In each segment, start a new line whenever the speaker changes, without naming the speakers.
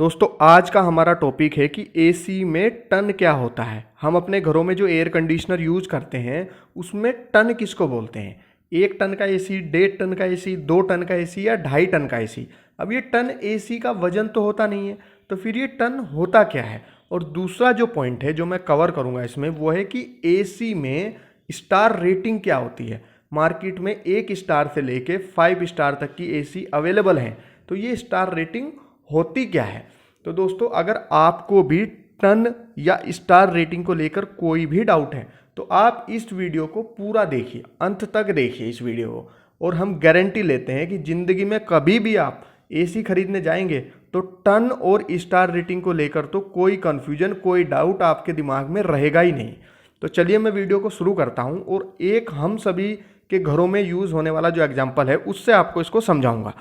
दोस्तों आज का हमारा टॉपिक है कि एसी में टन क्या होता है। हम अपने घरों में जो एयर कंडीशनर यूज करते हैं उसमें टन किसको बोलते हैं। 1 टन का एसी, 1.5 टन का एसी, 2 टन का एसी या 2.5 टन का एसी। अब ये टन एसी का वजन तो होता नहीं है, तो फिर ये टन होता क्या है। और दूसरा जो पॉइंट है जो मैं कवर करूंगा इसमें वो है कि एसी में स्टार रेटिंग क्या होती है। मार्केट में 1 स्टार से लेके 5 स्टार तक की एसी अवेलेबल है, तो ये स्टार रेटिंग होती क्या है। तो दोस्तों अगर आपको भी टन या स्टार रेटिंग को लेकर कोई भी डाउट है तो आप इस वीडियो को पूरा देखिए, अंत तक देखिए इस वीडियो को। और हम गारंटी लेते हैं कि ज़िंदगी में कभी भी आप एसी खरीदने जाएंगे तो टन और स्टार रेटिंग को लेकर तो कोई कन्फ्यूजन, कोई डाउट आपके दिमाग में रहेगा ही नहीं। तो चलिए मैं वीडियो को शुरू करता हूं और एक हम सभी के घरों में यूज़ होने वाला जो एग्जाम्पल है उससे आपको इसको समझाऊंगा।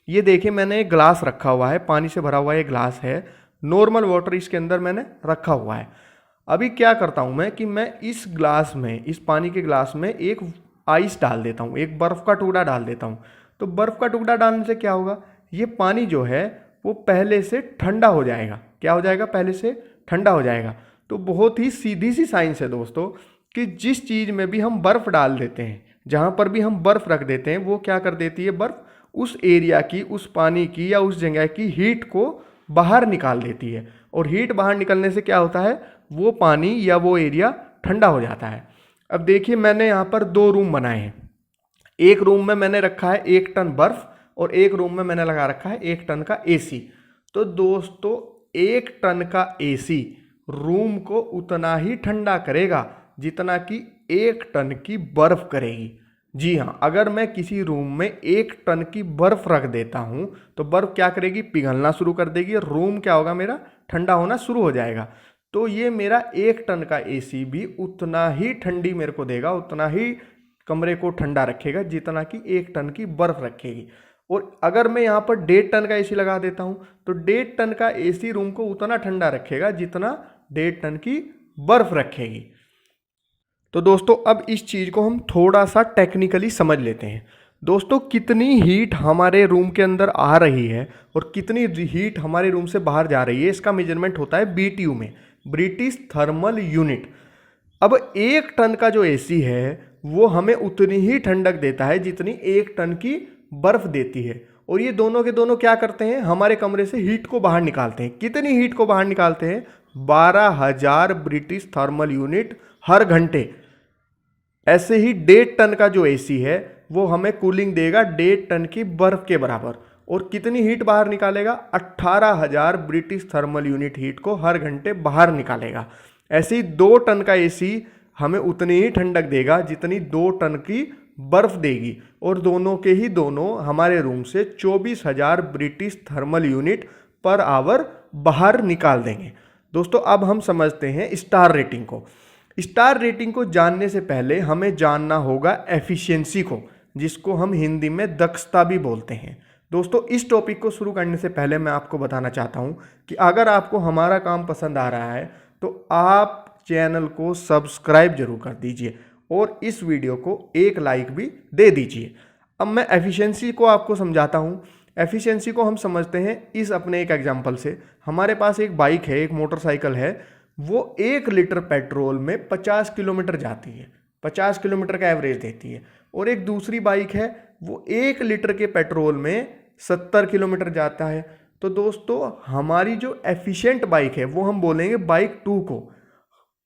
ये देखिए मैंने एक ग्लास रखा हुआ है, पानी से भरा हुआ ये ग्लास है, नॉर्मल वाटर इसके अंदर मैंने रखा हुआ है। अभी क्या करता हूँ मैं कि मैं इस ग्लास में, इस पानी के ग्लास में एक आइस डाल देता हूँ, एक बर्फ़ का टुकड़ा डाल देता हूँ। तो बर्फ़ का टुकड़ा डालने से क्या होगा, ये पानी जो है वो पहले से ठंडा हो जाएगा। क्या हो जाएगा, पहले से ठंडा हो जाएगा। तो बहुत ही सीधी सी साइंस है दोस्तों कि जिस चीज़ में भी हम बर्फ़ डाल देते हैं, जहाँ पर भी हम बर्फ़ रख देते हैं, वो क्या कर देती है, बर्फ़ उस एरिया की, उस पानी की या उस जगह की हीट को बाहर निकाल देती है। और हीट बाहर निकलने से क्या होता है, वो पानी या वो एरिया ठंडा हो जाता है। अब देखिए मैंने यहाँ पर 2 रूम बनाए हैं। एक रूम में मैंने रखा है 1 टन बर्फ और एक रूम में मैंने लगा रखा है 1 टन का एसी। तो दोस्तों 1 टन का एसी रूम को उतना ही ठंडा करेगा जितना कि 1 टन की बर्फ करेगी। जी हाँ, अगर मैं किसी रूम में 1 टन की बर्फ रख देता हूँ तो बर्फ क्या करेगी, पिघलना शुरू कर देगी और रूम क्या होगा, मेरा ठंडा होना शुरू हो जाएगा। तो ये मेरा 1 टन का एसी भी उतना ही ठंडी मेरे को देगा, उतना ही कमरे को ठंडा रखेगा जितना कि 1 टन की बर्फ रखेगी। और अगर मैं यहाँ पर 1.5 टन का एसी लगा देता हूँ तो 1.5 टन का एसी रूम को उतना ठंडा रखेगा जितना 1.5 टन की बर्फ रखेगी। तो दोस्तों अब इस चीज़ को हम थोड़ा सा टेक्निकली समझ लेते हैं। दोस्तों कितनी हीट हमारे रूम के अंदर आ रही है और कितनी हीट हमारे रूम से बाहर जा रही है, इसका मेजरमेंट होता है BTU में, ब्रिटिश थर्मल यूनिट। अब 1 टन का जो एसी है वो हमें उतनी ही ठंडक देता है जितनी 1 टन की बर्फ देती है। और ये दोनों के दोनों क्या करते हैं, हमारे कमरे से हीट को बाहर निकालते हैं। कितनी हीट को बाहर निकालते हैं, 12,000 ब्रिटिश थर्मल यूनिट हर घंटे। ऐसे ही 1.5 टन का जो एसी है वो हमें कूलिंग देगा 1.5 टन की बर्फ के बराबर। और कितनी हीट बाहर निकालेगा, 18,000 ब्रिटिश थर्मल यूनिट हीट को हर घंटे बाहर निकालेगा। ऐसे ही 2 टन का एसी हमें उतनी ही ठंडक देगा जितनी 2 टन की बर्फ देगी। और दोनों के ही दोनों हमारे रूम से 24,000 British thermal unit per hour बाहर निकाल देंगे। दोस्तों अब हम समझते हैं स्टार रेटिंग को। स्टार रेटिंग को जानने से पहले हमें जानना होगा एफिशिएंसी को, जिसको हम हिंदी में दक्षता भी बोलते हैं। दोस्तों इस टॉपिक को शुरू करने से पहले मैं आपको बताना चाहता हूं कि अगर आपको हमारा काम पसंद आ रहा है तो आप चैनल को सब्सक्राइब जरूर कर दीजिए और इस वीडियो को एक लाइक भी दे दीजिए। अब मैं एफिशिएंसी को आपको समझाता हूँ। एफिशिएंसी को हम समझते हैं इस अपने एक एग्जाम्पल से। हमारे पास एक बाइक है, एक मोटरसाइकिल है, वो 1 लीटर पेट्रोल में 50 किलोमीटर जाती है, 50 किलोमीटर का एवरेज देती है। और एक दूसरी बाइक है वो 1 लीटर के पेट्रोल में 70 किलोमीटर जाता है। तो दोस्तों हमारी जो एफिशिएंट बाइक है वो हम बोलेंगे बाइक 2 को।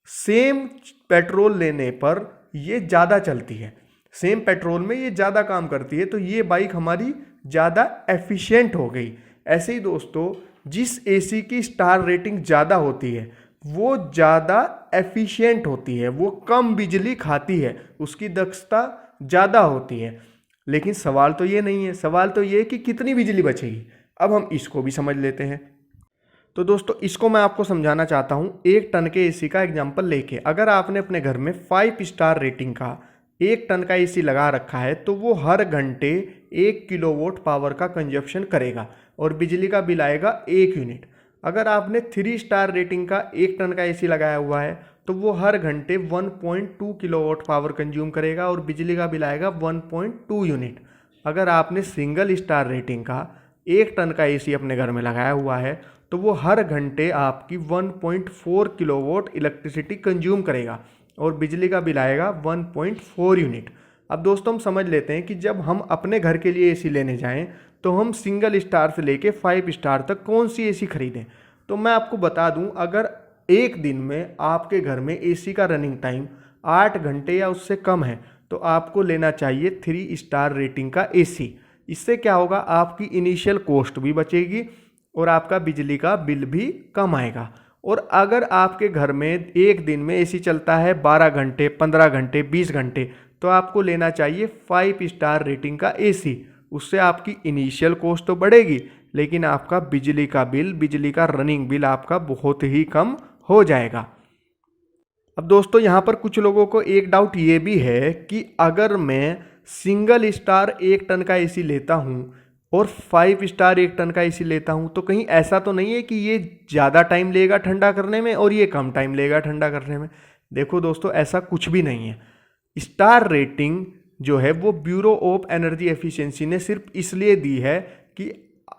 सेम पेट्रोल लेने पर ये ज़्यादा चलती है, सेम पेट्रोल में ये ज़्यादा काम करती है, तो ये बाइक हमारी ज़्यादा एफिशिएंट हो गई। ऐसे ही दोस्तों जिस एसी की स्टार रेटिंग ज़्यादा होती है वो ज़्यादा एफिशिएंट होती है, वो कम बिजली खाती है, उसकी दक्षता ज़्यादा होती है। लेकिन सवाल तो ये नहीं है, सवाल तो ये है कि कितनी बिजली बचेगी। अब हम इसको भी समझ लेते हैं। तो दोस्तों इसको मैं आपको समझाना चाहता हूँ 1 टन के एसी का एग्जाम्पल लेके। अगर आपने अपने घर में 5 स्टार रेटिंग का 1 टन का एसी लगा रखा है तो वो हर घंटे 1 किलोवाट पावर का कंजप्शन करेगा और बिजली का बिल आएगा 1 यूनिट। अगर आपने 3 स्टार रेटिंग का 1 टन का एसी लगाया हुआ है तो वो हर घंटे 1.2 किलोवाट पावर कंज्यूम करेगा और बिजली का बिल आएगा 1.2 यूनिट। अगर आपने सिंगल स्टार रेटिंग का 1 टन का एसी अपने घर में लगाया हुआ है तो वो हर घंटे आपकी 1.4 किलोवाट इलेक्ट्रिसिटी कंज्यूम करेगा और बिजली का बिल आएगा 1.4 यूनिट। अब दोस्तों हम समझ लेते हैं कि जब हम अपने घर के लिए एसी लेने जाएं तो हम सिंगल स्टार से लेके 5 स्टार तक कौन सी एसी खरीदें। तो मैं आपको बता दूं, अगर एक दिन में आपके घर में एसी का रनिंग टाइम 8 घंटे या उससे कम है तो आपको लेना चाहिए 3 स्टार रेटिंग का एसी। इससे क्या होगा, आपकी इनिशियल कॉस्ट भी बचेगी और आपका बिजली का बिल भी कम आएगा। और अगर आपके घर में एक दिन में एसी चलता है 12 घंटे, 15 घंटे, 20 घंटे, तो आपको लेना चाहिए 5 स्टार रेटिंग का एसी। उससे आपकी इनिशियल कॉस्ट तो बढ़ेगी लेकिन आपका बिजली का बिल, बिजली का रनिंग बिल आपका बहुत ही कम हो जाएगा। अब दोस्तों यहाँ पर कुछ लोगों को एक डाउट ये भी है कि अगर मैं सिंगल स्टार 1 टन का एसी लेता हूँ और 5 स्टार 1 टन का एसी लेता हूँ तो कहीं ऐसा तो नहीं है कि ये ज़्यादा टाइम लेगा ठंडा करने में और ये कम टाइम लेगा ठंडा करने में। देखो दोस्तों, ऐसा कुछ भी नहीं है। स्टार रेटिंग जो है वो ब्यूरो ऑफ एनर्जी एफिशिएंसी ने सिर्फ इसलिए दी है कि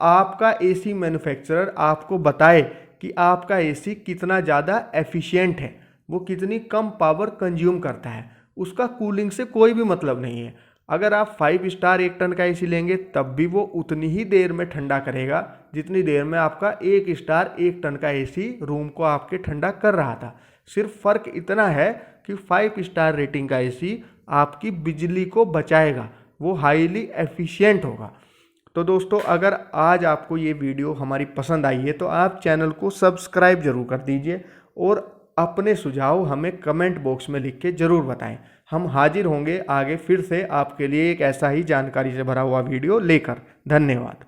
आपका एसी मैन्युफैक्चरर आपको बताए कि आपका एसी कितना ज़्यादा एफिशिएंट है, वो कितनी कम पावर कंज्यूम करता है। उसका कूलिंग से कोई भी मतलब नहीं है। अगर आप 5 स्टार 1 टन का एसी लेंगे तब भी वो उतनी ही देर में ठंडा करेगा जितनी देर में आपका 1 स्टार 1 टन का एसी रूम को आपके ठंडा कर रहा था। सिर्फ फ़र्क इतना है कि 5 स्टार रेटिंग का एसी आपकी बिजली को बचाएगा, वो हाईली एफिशिएंट होगा। तो दोस्तों, अगर आज आपको ये वीडियो हमारी पसंद आई है तो आप चैनल को सब्सक्राइब जरूर कर दीजिए और अपने सुझाव हमें कमेंट बॉक्स में लिख के ज़रूर बताएं। हम हाजिर होंगे आगे फिर से आपके लिए एक ऐसा ही जानकारी से भरा हुआ वीडियो लेकर। धन्यवाद।